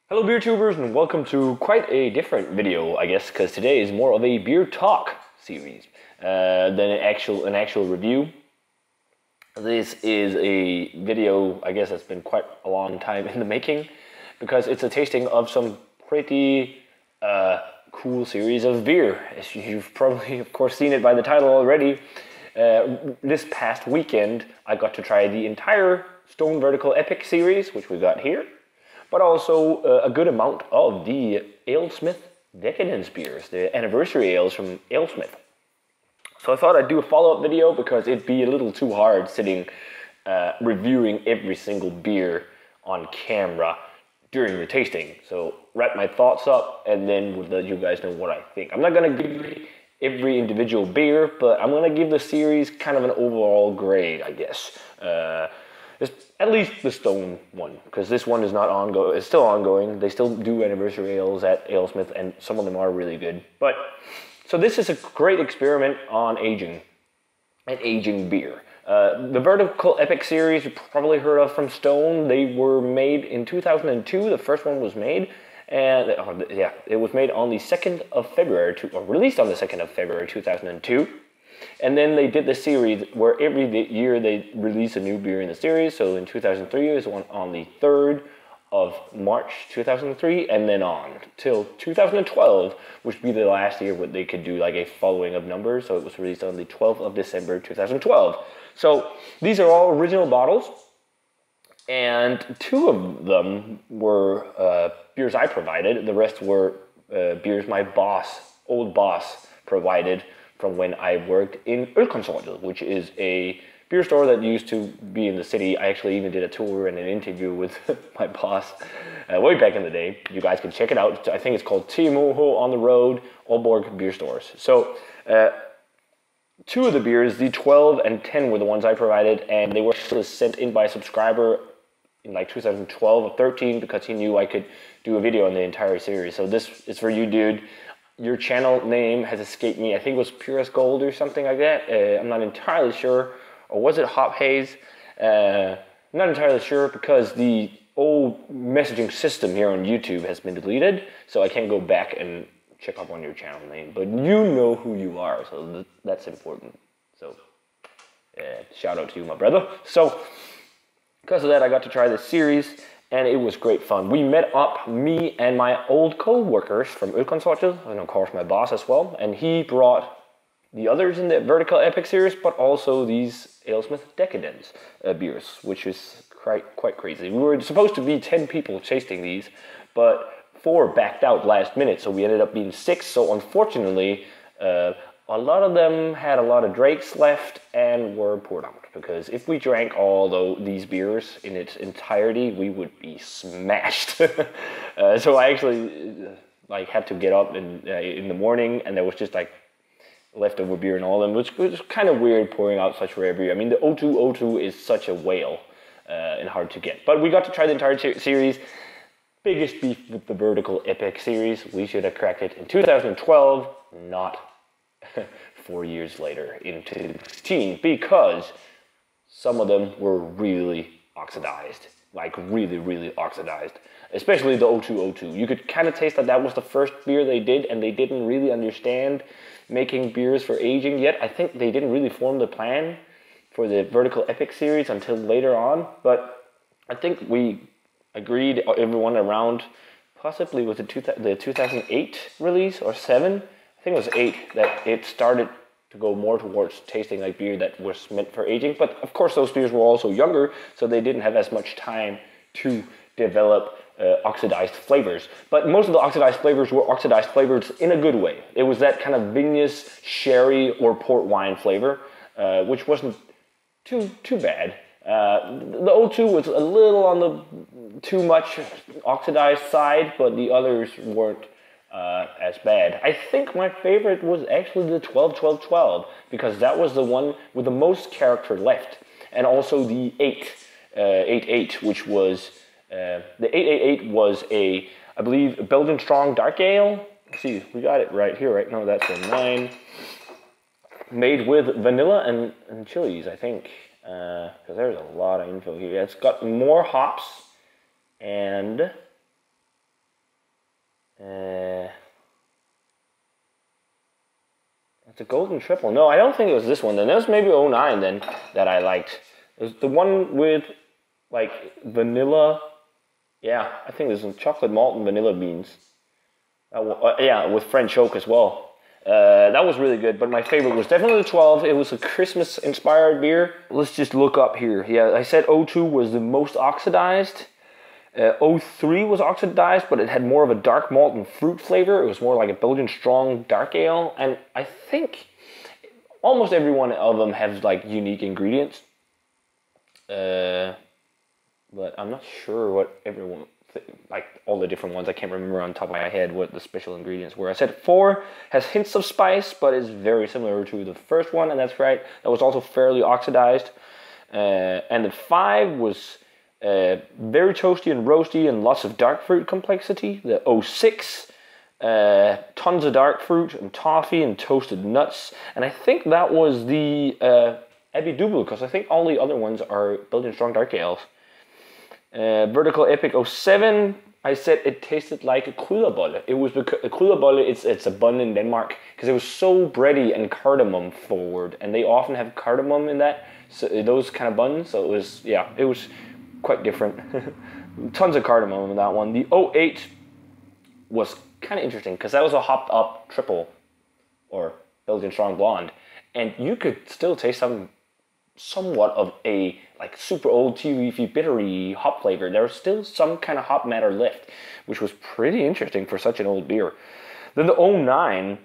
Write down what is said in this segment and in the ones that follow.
Hello beer tubers and welcome to quite a different video, I guess, because today is more of a beer talk series than an actual review. This is a video, I guess, that's been quite a long time in the making because it's a tasting of some pretty cool series of beer. As you've probably, of course, seen it by the title already. This past weekend, I got to try the entire Stone Vertical Epic series, which we got here, but also a good amount of the AleSmith Decadence beers, the anniversary ales from AleSmith. So I thought I'd do a follow-up video because it'd be a little too hard sitting reviewing every single beer on camera during the tasting. So wrap my thoughts up and then would let you guys know what I think. I'm not going to give every individual beer, but I'm going to give the series kind of an overall grade, I guess. At least the Stone one, because this one is not ongoing. It's still ongoing. They still do anniversary ales at AleSmith, and some of them are really good. But so this is a great experiment on aging beer. The Vertical Epic series you probably heard of from Stone. They were made in 2002. The first one was made, and it was made on the 2nd of February, or released on the 2nd of February 2002. And then they did the series where every year they release a new beer in the series. So in 2003 it was one on the 3rd of March 2003, and then on till 2012, which would be the last year where they could do like a following of numbers. So it was released on the 12th of December 2012. So these are all original bottles, and 2 of them were beers I provided. The rest were beers my old boss, provided from when I worked in Ölkonsortiet, which is a beer store that used to be in the city. I actually even did a tour and an interview with my boss way back in the day. You guys can check it out. I think it's called TMOH on the road, Aalborg beer stores. So 2 of the beers, the 12 and 10, were the ones I provided, and they were actually sent in by a subscriber in like 2012 or 13 because he knew I could do a video on the entire series. So this is for you, dude. Your channel name has escaped me. I think it was Purest Gold or something like that. I'm not entirely sure. Or was it Hop Haze? I'm not entirely sure because the old messaging system here on YouTube has been deleted. So I can't go back and check up on your channel name. But you know who you are, so that's important. So shout out to you, my brother. So because of that, I got to try this series, and it was great fun. We met up, me and my old co-workers from Ölkonsortiet, and of course my boss as well, and he brought the others in the Vertical Epic series, but also these AleSmith Decadence beers, which is quite crazy. We were supposed to be 10 people tasting these, but 4 backed out last minute, so we ended up being 6, so unfortunately, a lot of them had a lot of drakes left and were poured out, because if we drank all these beers in its entirety, we would be smashed. So I actually had to get up in the morning, and there was just like leftover beer in all of them, which was kind of weird pouring out such rare beer. I mean, the O2 is such a whale and hard to get. But we got to try the entire series. Biggest beef with the Vertical Epic series. We should have cracked it in 2012, not 4 years later in 2016, because some of them were really oxidized, like really oxidized, especially the O2. You could kind of taste that was the first beer they did, and they didn't really understand making beers for aging yet. I think they didn't really form the plan for the Vertical Epic series until later on, but I think we agreed, everyone around, possibly with the 2008 release, or 7, I think it was 8, that it started to go more towards tasting like beer that was meant for aging. But of course those beers were also younger, so they didn't have as much time to develop oxidized flavors. But most of the oxidized flavors were oxidized flavors in a good way. It was that kind of vinous sherry or port wine flavor, which wasn't too bad. The O2 was a little on the too much oxidized side, but the others weren't as bad. I think my favorite was actually the 12-12-12, because that was the one with the most character left, and also the 8-8, which was the 8-8 was I believe, a Belgian Strong Dark Ale. Let's see, we got it right here, right? No, that's a 9. Made with vanilla and chilies, I think, because there's a lot of info here. It's got more hops and It's a golden triple. No, I don't think it was this one. Then it was maybe 09 then that I liked. It was the one with like vanilla. Yeah, I think there's some chocolate malt and vanilla beans. Yeah, with French oak as well. That was really good, but my favorite was definitely the 12. It was a Christmas-inspired beer. Let's just look up here. Yeah, I said 02 was the most oxidized. 03 was oxidized, but it had more of a dark malt and fruit flavor. It was more like a Belgian strong dark ale, and I think almost every one of them has like unique ingredients. But I'm not sure what everyone, like all the different ones, I can't remember on top of my head what the special ingredients were. I said 4 has hints of spice, but is very similar to the first one, and that's right. That was also fairly oxidized. And the 5 was very toasty and roasty and lots of dark fruit complexity. The 06, tons of dark fruit and toffee and toasted nuts. And I think that was the Abbey Double, because I think all the other ones are Belgian strong dark ales. Vertical Epic 07, I said it tasted like a krydderbolle. It was because a krydderbolle, it's a bun in Denmark, because it was so bready and cardamom forward, and they often have cardamom in that, so those kind of buns. So it was, yeah, it was quite different. Tons of cardamom in that one. The 08 was kind of interesting because that was a hopped up triple, or Belgian strong blonde, and you could still taste somewhat of a like super old tea leafy bittery hop flavor. There was still some kind of hop matter left, which was pretty interesting for such an old beer. Then the 09,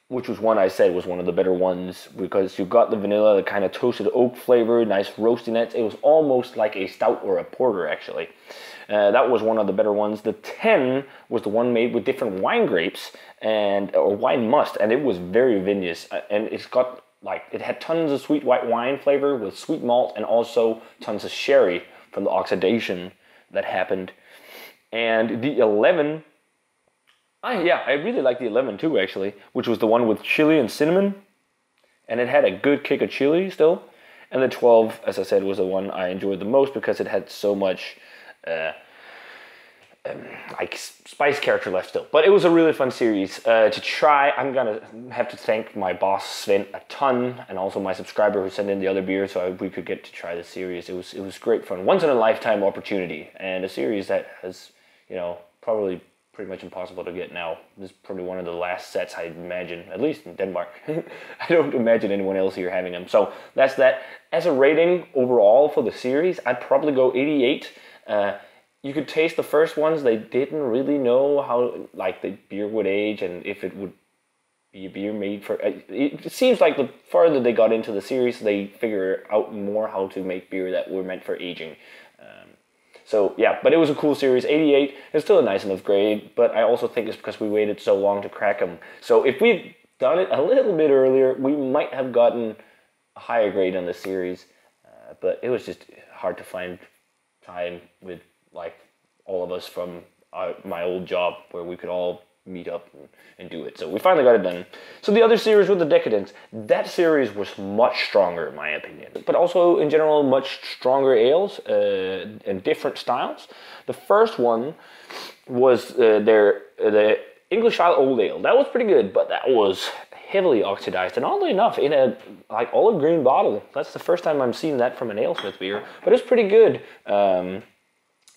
which was one I said was one of the better ones, because you got the vanilla, the kind of toasted oak flavor, nice roastiness. It was almost like a stout or a porter, actually. That was one of the better ones. The 10 was the one made with different wine grapes or wine must, and it was very vinous. And it's got like, it had tons of sweet white wine flavor with sweet malt, and also tons of sherry from the oxidation that happened. And the 11. I really like the 11 too, actually, which was the one with chili and cinnamon, and it had a good kick of chili still. And the 12, as I said, was the one I enjoyed the most because it had so much like spice character left still. But it was a really fun series to try. I'm gonna have to thank my boss Sven a ton, and also my subscriber who sent in the other beer so we could get to try the series. It was great fun, once in a lifetime opportunity, and a series that has, you know, probably pretty much impossible to get now. This is probably one of the last sets, I imagine, at least in Denmark. I don't imagine anyone else here having them. So that's that. As a rating overall for the series, I'd probably go 88. You could taste the first ones. They didn't really know how like the beer would age and if it would be a beer made for. It seems like the further they got into the series, they figure out more how to make beer that were meant for aging. So yeah, but it was a cool series. 88 is still a nice enough grade, but I also think it's because we waited so long to crack them. So if we'd done it a little bit earlier, we might have gotten a higher grade on the series. But it was just hard to find time with like all of us from my old job where we could all meet up and do it. So we finally got it done. So the other series with the Decadence, that series was much stronger in my opinion, but also in general much stronger ales and different styles. The first one was the English style old ale. That was pretty good, but that was heavily oxidized, and oddly enough in a like olive green bottle. That's the first time I'm seeing that from an AleSmith beer, but it's pretty good.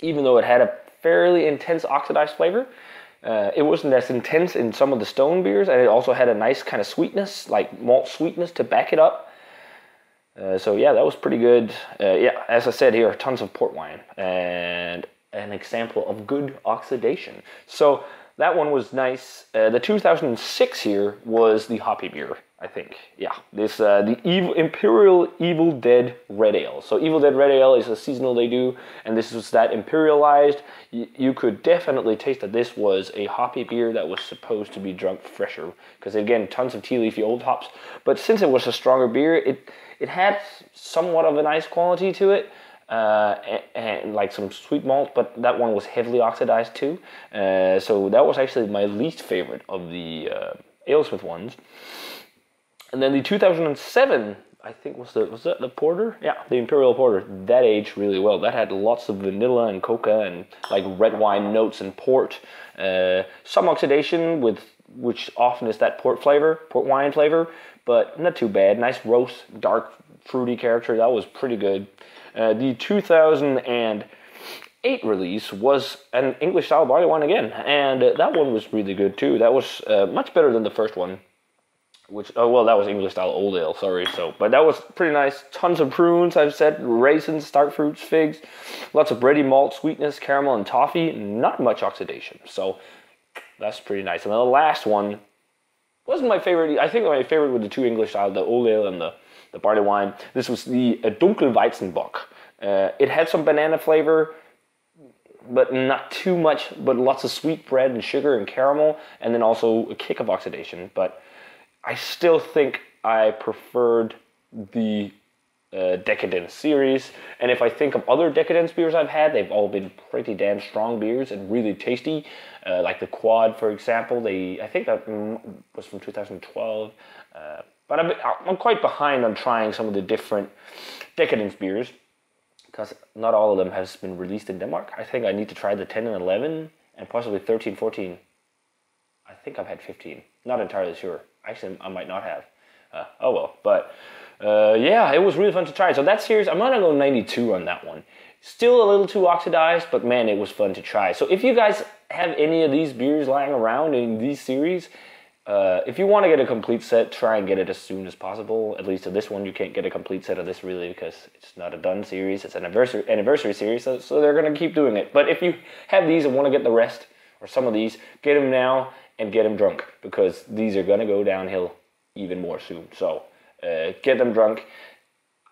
Even though it had a fairly intense oxidized flavor, it wasn't as intense in some of the stone beers, and it also had a nice kind of sweetness, like malt sweetness to back it up. So yeah, that was pretty good. Yeah, as I said here, tons of port wine and an example of good oxidation. So that one was nice. The 2006 here was the hoppy beer, I think. Yeah, this the Imperial Evil Dead Red Ale. So Evil Dead Red Ale is a seasonal they do, and this was that imperialized. You could definitely taste that this was a hoppy beer that was supposed to be drunk fresher, because again, tons of tea leafy old hops. But since it was a stronger beer, it had somewhat of a nice quality to it. And like some sweet malt, but that one was heavily oxidized too. So that was actually my least favorite of the AleSmith ones. And then the 2007 I think was that the Porter? Yeah, the Imperial Porter. That aged really well. That had lots of vanilla and coca and like red wine notes and port. Some oxidation which often is that port wine flavor, but not too bad. Nice roast, dark, fruity character. That was pretty good. The 2008 release was an English style barley wine again, and that one was really good too. That was much better than the first one. That was English style old ale, sorry. But that was pretty nice. Tons of prunes, I've said, raisins, dark fruits, figs, lots of bready malt, sweetness, caramel, and toffee. Not much oxidation, so that's pretty nice. And then the last one wasn't my favorite. I think my favorite were the two English style, the old ale and the barley wine. This was the Dunkelweizenbock. It had some banana flavor, but not too much. But lots of sweet bread and sugar and caramel, and then also a kick of oxidation. But I still think I preferred the Decadence series. And if I think of other Decadence beers I've had, they've all been pretty damn strong beers and really tasty. Like the Quad, for example. I think that was from 2012. But I'm quite behind on trying some of the different Decadence beers, because not all of them has been released in Denmark. I think I need to try the 10 and 11 and possibly 13, 14. I think I've had 15. Not entirely sure. Actually, I might not have. Oh well. But yeah, it was really fun to try. So that series, I'm gonna go 92 on that one. Still a little too oxidized, but man, it was fun to try. So if you guys have any of these beers lying around in these series, if you want to get a complete set, try and get it as soon as possible. At least of this one, you can't get a complete set of this really, because it's not a done series. It's an anniversary series, so they're gonna keep doing it. But if you have these and want to get the rest, or some of these, get them now and get them drunk, because these are gonna go downhill even more soon. So get them drunk.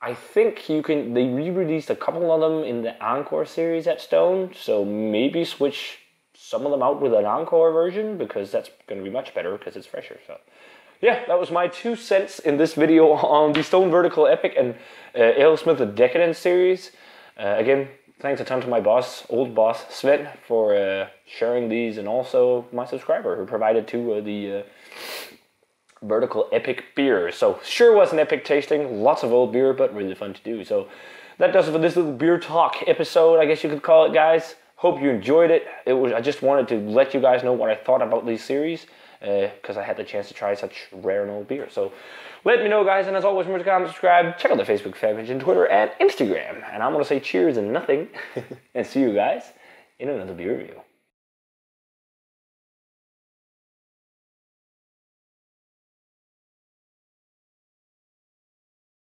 I think they re-released a couple of them in the Encore series at Stone, so maybe switch some of them out with an Encore version, because that's gonna be much better because it's fresher. So yeah, that was my 2 cents in this video on the Stone Vertical Epic and AleSmith Decadence series. Again, thanks a ton to my old boss, Sven, for sharing these, and also my subscriber who provided 2 of the Vertical Epic beers. So sure was an epic tasting, lots of old beer, but really fun to do. So that does it for this little beer talk episode, I guess you could call it, guys. Hope you enjoyed it. I just wanted to let you guys know what I thought about these series, because I had the chance to try such rare and old beer. So let me know, guys, and as always, remember to comment, subscribe, check out the Facebook fan page and Twitter and Instagram. And I'm going to say cheers and nothing, and see you guys in another beer review.